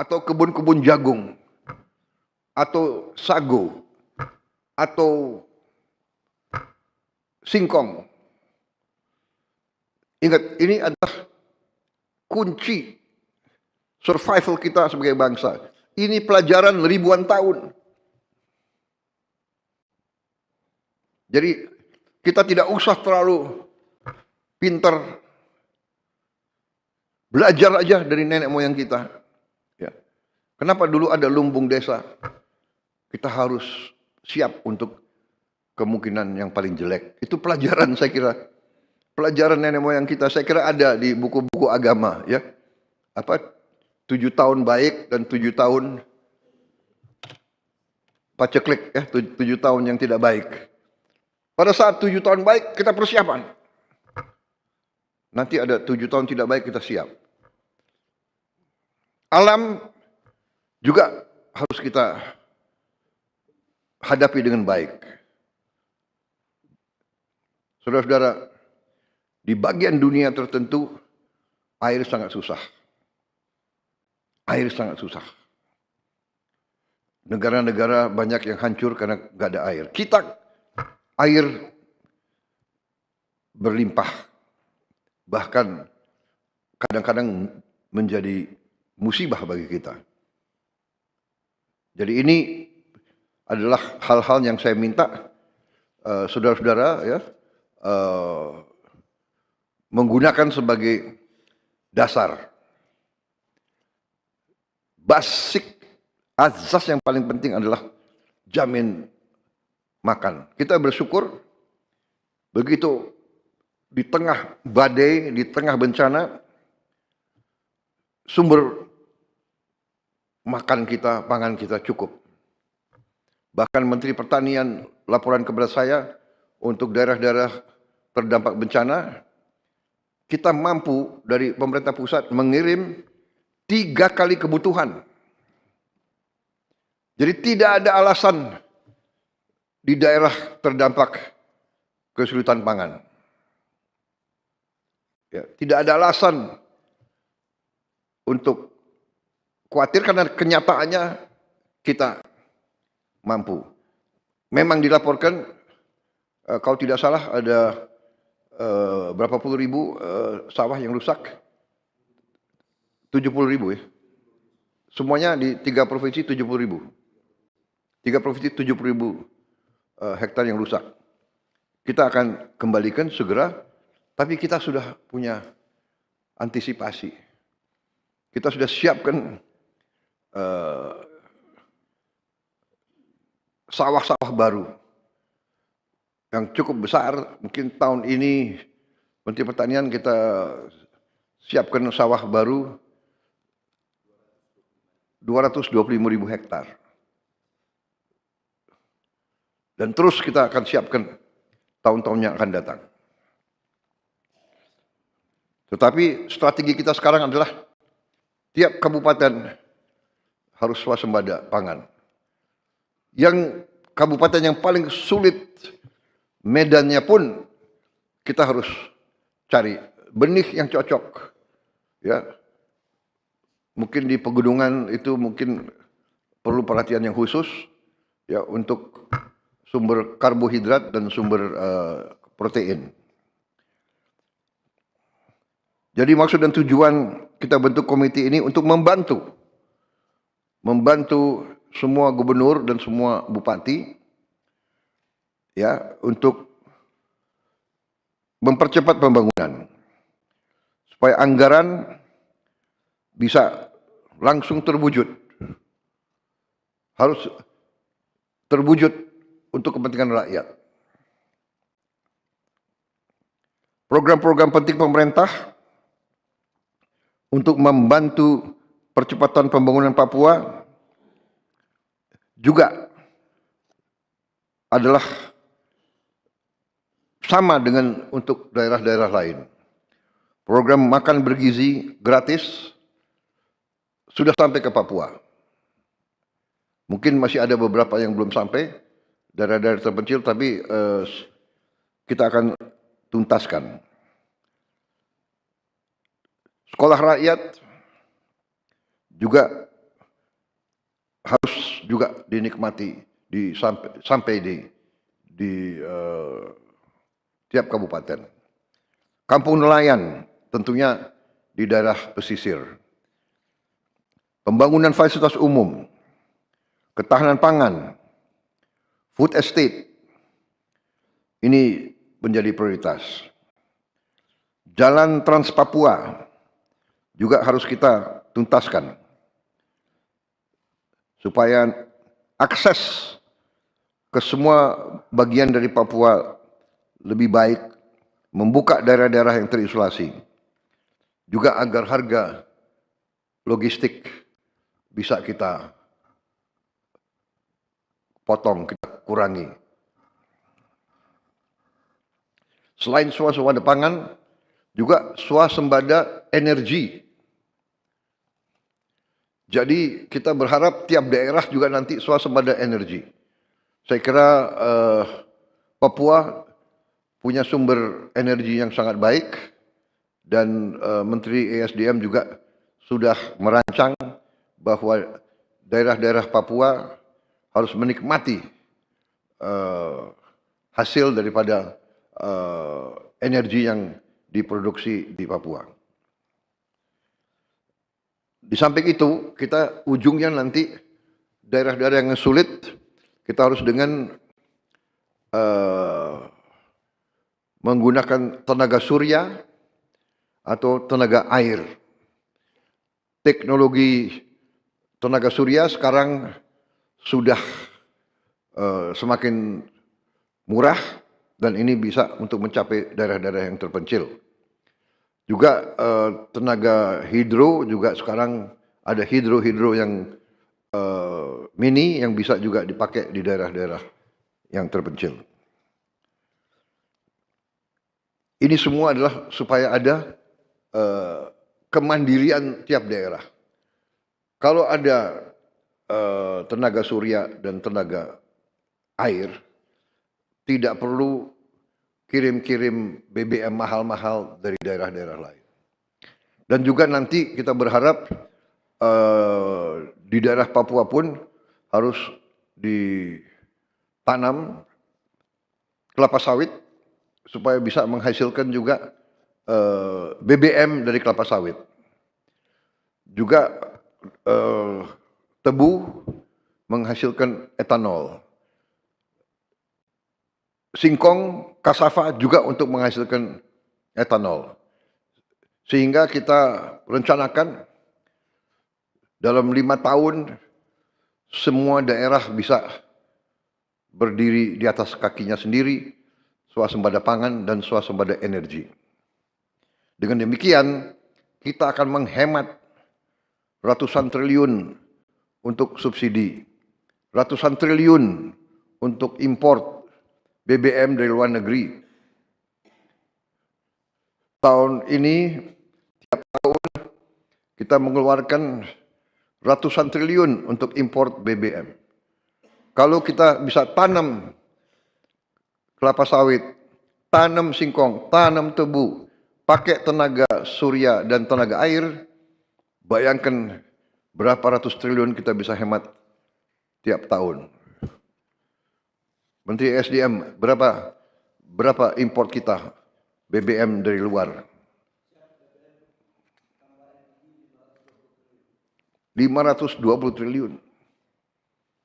atau kebun-kebun jagung, atau sago, atau singkong. Ingat, ini adalah kunci survival kita sebagai bangsa. Ini pelajaran ribuan tahun. Jadi kita tidak usah terlalu pintar, belajar aja dari nenek moyang kita. Ya. Kenapa dulu ada lumbung desa? Kita harus siap untuk kemungkinan yang paling jelek. Itu pelajaran saya kira. Pelajaran nenek moyang kita saya kira ada di buku-buku agama, ya. 7 tahun baik dan 7 tahun paceklik, ya, 7 tahun yang tidak baik. Pada saat 7 tahun baik kita persiapan. Nanti ada 7 tahun tidak baik kita siap. Alam juga harus kita hadapi dengan baik. Saudara-saudara, di bagian dunia tertentu air sangat susah. Air sangat susah. Negara-negara banyak yang hancur karena nggak ada air. Kita air berlimpah. Bahkan kadang-kadang menjadi musibah bagi kita. Jadi ini adalah hal-hal yang saya minta saudara-saudara, ya, menggunakan sebagai dasar. Basic azas yang paling penting adalah jamin makan. Kita bersyukur begitu di tengah badai, di tengah bencana, sumber makan kita, pangan kita cukup. Bahkan Menteri Pertanian laporan kepada saya untuk daerah-daerah terdampak bencana, kita mampu dari pemerintah pusat mengirim 3 kali kebutuhan. Jadi tidak ada alasan di daerah terdampak kesulitan pangan. Ya, tidak ada alasan untuk khawatir karena kenyataannya kita mampu. Memang dilaporkan kalau tidak salah ada berapa puluh ribu sawah yang rusak. 70.000 ya. Semuanya di 3 provinsi 70.000. 3 provinsi 70.000 hektar yang rusak. Kita akan kembalikan segera, tapi kita sudah punya antisipasi. Kita sudah siapkan sawah-sawah baru yang cukup besar. Mungkin tahun ini Menteri Pertanian kita siapkan sawah baru 225.000 hektar. Dan terus kita akan siapkan tahun-tahun yang akan datang. Tetapi strategi kita sekarang adalah tiap kabupaten harus swasembada pangan. Yang kabupaten yang paling sulit medannya pun kita harus cari benih yang cocok. Ya. Mungkin di pegunungan itu mungkin perlu perhatian yang khusus ya untuk sumber karbohidrat dan sumber protein. Jadi maksud dan tujuan kita bentuk komite ini untuk membantu semua gubernur dan semua bupati ya untuk mempercepat pembangunan supaya anggaran bisa langsung terwujud. Harus terwujud untuk kepentingan rakyat. Program-program penting pemerintah untuk membantu percepatan pembangunan Papua juga adalah sama dengan untuk daerah-daerah lain. Program makan bergizi gratis sudah sampai ke Papua. Mungkin masih ada beberapa yang belum sampai, daerah-daerah terpencil, tapi kita akan tuntaskan. Sekolah rakyat juga juga dinikmati sampai di tiap kabupaten. Kampung nelayan tentunya di daerah pesisir. Pembangunan fasilitas umum, ketahanan pangan, food estate, ini menjadi prioritas. Jalan Trans Papua juga harus kita tuntaskan supaya akses ke semua bagian dari Papua lebih baik, membuka daerah-daerah yang terisolasi, juga agar harga logistik bisa kita potong, kita kurangi. Selain swasembada pangan, juga swasembada energi. Jadi kita berharap tiap daerah juga nanti swasembada energi. Saya kira Papua punya sumber energi yang sangat baik dan Menteri ESDM juga sudah merancang bahwa daerah-daerah Papua harus menikmati hasil daripada energi yang diproduksi di Papua. Di samping itu, kita ujungnya nanti daerah-daerah yang sulit, kita harus dengan menggunakan tenaga surya atau tenaga air. Teknologi tenaga surya sekarang sudah semakin murah dan ini bisa untuk mencapai daerah-daerah yang terpencil. Juga tenaga hidro juga sekarang ada hidro yang mini yang bisa juga dipakai di daerah-daerah yang terpencil. Ini semua adalah supaya ada kemandirian tiap daerah. Kalau ada tenaga surya dan tenaga air, tidak perlu kirim-kirim BBM mahal-mahal dari daerah-daerah lain. Dan juga nanti kita berharap di daerah Papua pun harus ditanam kelapa sawit supaya bisa menghasilkan juga BBM dari kelapa sawit. Juga tebu menghasilkan etanol. Singkong, kasava juga untuk menghasilkan etanol. Sehingga kita rencanakan dalam 5 tahun semua daerah bisa berdiri di atas kakinya sendiri, swasembada pangan dan swasembada energi. Dengan demikian, kita akan menghemat ratusan triliun untuk subsidi, ratusan triliun untuk import BBM dari luar negeri. Tahun ini, tiap tahun kita mengeluarkan ratusan triliun untuk import BBM. Kalau kita bisa tanam kelapa sawit, tanam singkong, tanam tebu, pakai tenaga surya dan tenaga air, bayangkan berapa ratus triliun kita bisa hemat tiap tahun. Menteri SDM, berapa import kita BBM dari luar? 520 triliun.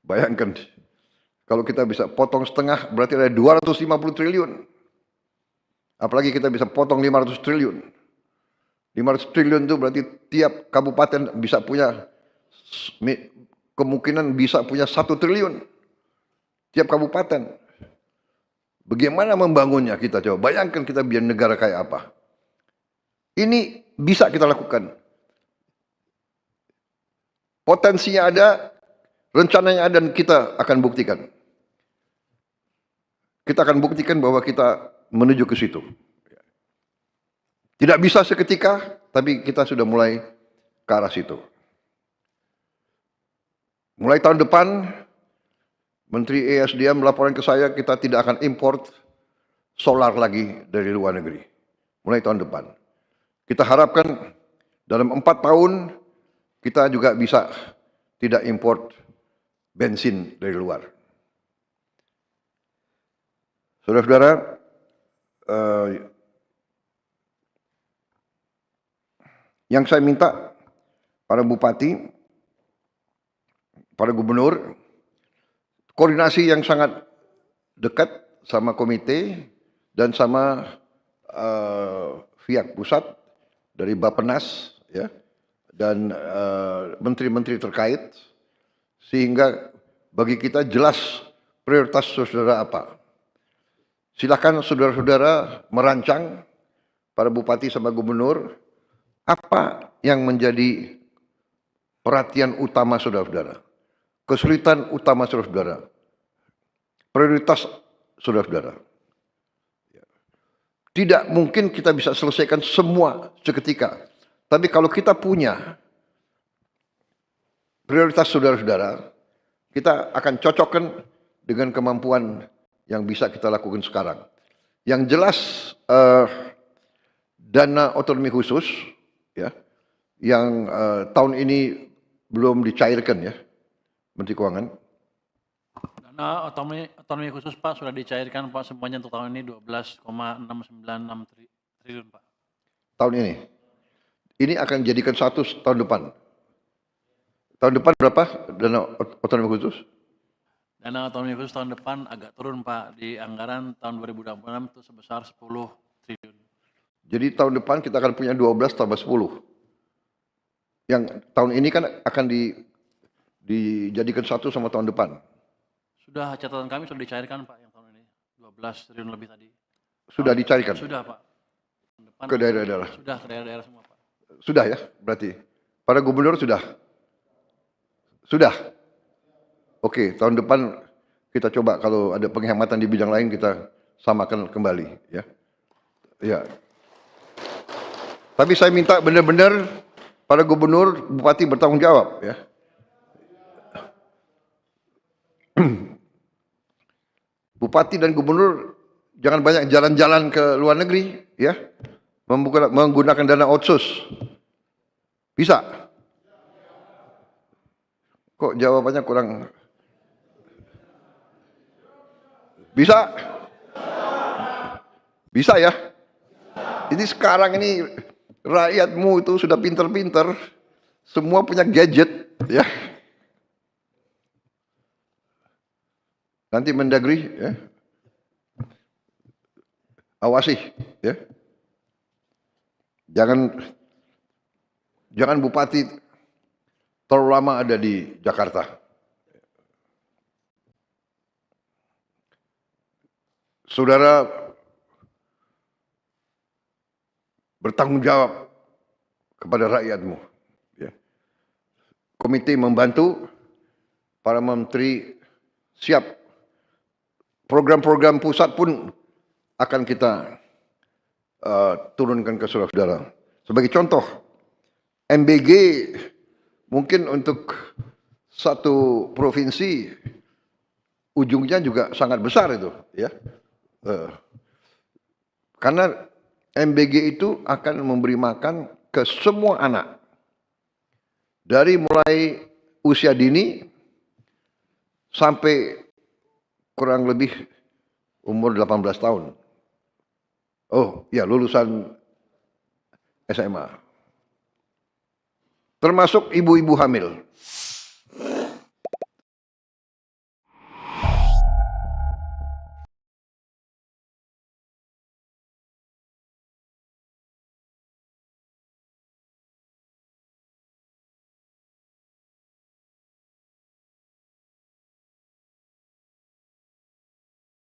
Bayangkan, kalau kita bisa potong setengah, berarti ada 250 triliun. Apalagi kita bisa potong 500 triliun. 500 triliun itu berarti tiap kabupaten bisa punya, kemungkinan bisa punya 1 triliun. Tiap kabupaten. Bagaimana membangunnya kita coba? Bayangkan kita biar negara kayak apa. Ini bisa kita lakukan. Potensinya ada, rencananya ada dan kita akan buktikan. Kita akan buktikan bahwa kita menuju ke situ. Tidak bisa seketika, tapi kita sudah mulai ke arah situ. Mulai tahun depan, Menteri ESDM melaporkan ke saya kita tidak akan import solar lagi dari luar negeri. Mulai tahun depan. Kita harapkan dalam 4 tahun kita juga bisa tidak import bensin dari luar. Saudara-saudara, yang saya minta para bupati, para gubernur, koordinasi yang sangat dekat sama komite dan sama pihak pusat dari Bappenas, ya, dan menteri-menteri terkait, sehingga bagi kita jelas prioritas saudara apa. Silakan saudara-saudara merancang, para bupati sama gubernur, apa yang menjadi perhatian utama saudara-saudara, kesulitan utama saudara-saudara, prioritas saudara-saudara. Tidak mungkin kita bisa selesaikan semua seketika. Tapi kalau kita punya prioritas saudara-saudara, kita akan cocokkan dengan kemampuan yang bisa kita lakukan sekarang. Yang jelas dana otonomi khusus, ya, yang tahun ini belum dicairkan, ya, Menteri Keuangan. Dana otonomi khusus Pak sudah dicairkan Pak semuanya untuk tahun ini 12,696 triliun Pak. Tahun ini. Ini akan dijadikan satu tahun depan. Tahun depan berapa dana otonomi khusus? Dana otonomi khusus tahun depan agak turun Pak, di anggaran tahun 2026 itu sebesar 10 triliun. Jadi tahun depan kita akan punya 12 tambah 10. Yang tahun ini kan akan dijadikan satu sama tahun depan. Sudah, catatan kami sudah dicairkan Pak yang tahun ini, 12 triliun lebih tadi. Sudah dicarikan? Sudah Pak. Tahun depan ke daerah-daerah? Sudah, ke daerah-daerah semua Pak. Sudah, ya, berarti. Para gubernur sudah? Sudah? Oke, tahun depan kita coba kalau ada penghematan di bidang lain kita samakan kembali, ya. Ya. Tapi saya minta benar-benar para gubernur, bupati bertanggung jawab, ya. Bupati dan gubernur jangan banyak jalan-jalan ke luar negeri, ya. Menggunakan dana otsus. Bisa? Kok jawabannya kurang? Bisa? Bisa, ya? Ini sekarang ini rakyatmu itu sudah pinter-pinter, semua punya gadget, ya. Nanti Mendagri, ya, awasi, ya. Jangan bupati terlalu lama ada di Jakarta. Saudara bertanggung jawab kepada rakyatmu, ya. Komite membantu, para menteri siap, program-program pusat pun akan kita turunkan ke saudara-saudara. Sebagai contoh, MBG mungkin untuk satu provinsi ujungnya juga sangat besar itu, ya. Karena MBG itu akan memberi makan ke semua anak. Dari mulai usia dini sampai kurang lebih umur 18 tahun. Oh, ya, lulusan SMA. Termasuk ibu-ibu hamil.